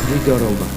Ridho Roma.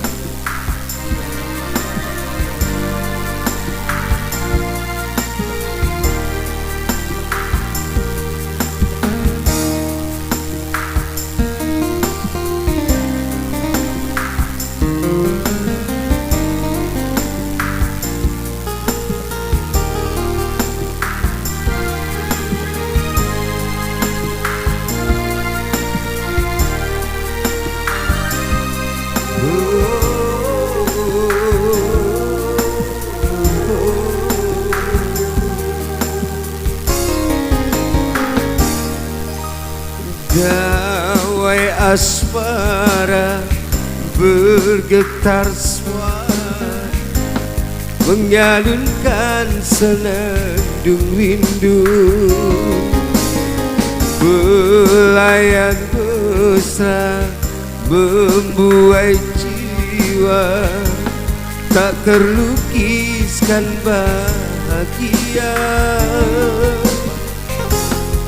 Gawai asmara bergetar suara mengalunkan senandung rindu, belayan mesra membuai jiwa tak terlukiskan bahagia,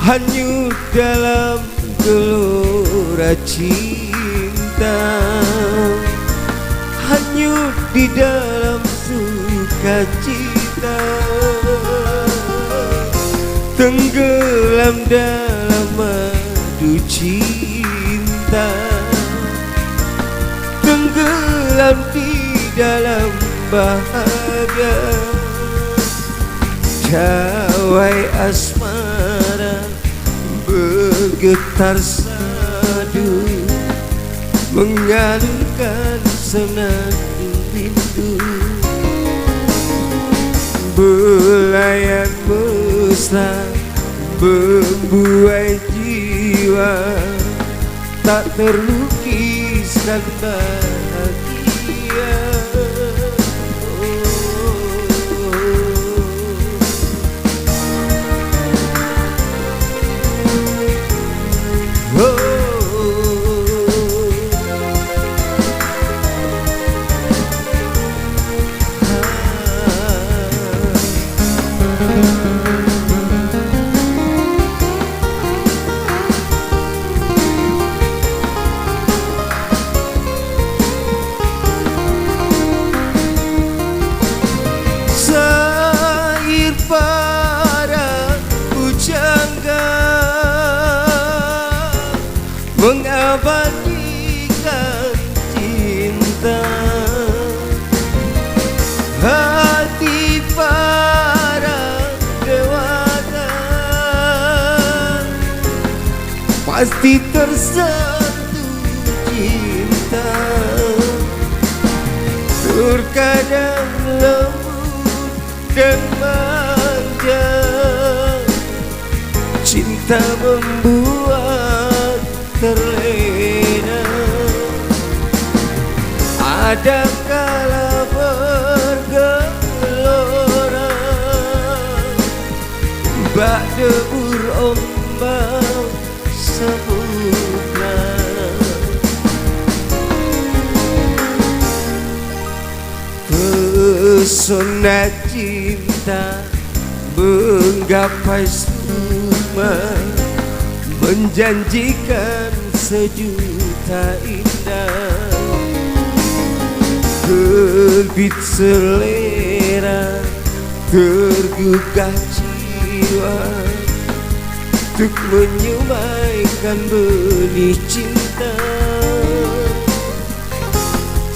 hanyut dalam gelora cinta, hanyut di dalam sukacita, tenggelam dalam madu cinta, tenggelam di dalam bahagia. Gawai asmara bergetar sadu mengalunkan senandung rindu, belayan mesra membuai jiwa tak terlukiskan bahagia. Sair para pujangga mengabadikan cinta, hati para dewata pasti tersentuh cinta, terkadang lembut dan manja, cinta membuat terlena, ada kala bergelora bak debur ombak samudra. Pesona cinta menggapai sukma, menjanjikan sejuta indah, terbit selera tergugah jiwa untuk menyemaikan benih cinta.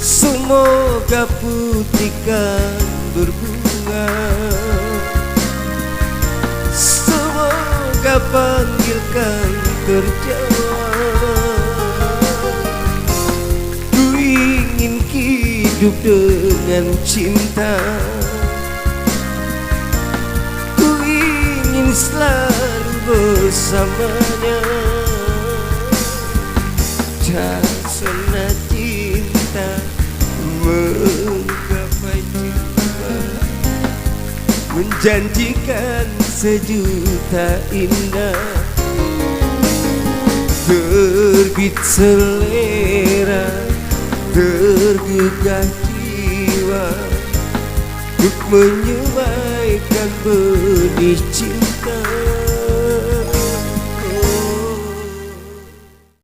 Semoga putihkan berbunga, semoga panggilkan terjawab. Ku ingin hidup dengan cinta, ku ingin selalu bersamanya. Jasana cinta menggapai jiwa, menjanjikan sejuta indah, terbit selera tergugah jiwa untuk menyemaikan benih cinta.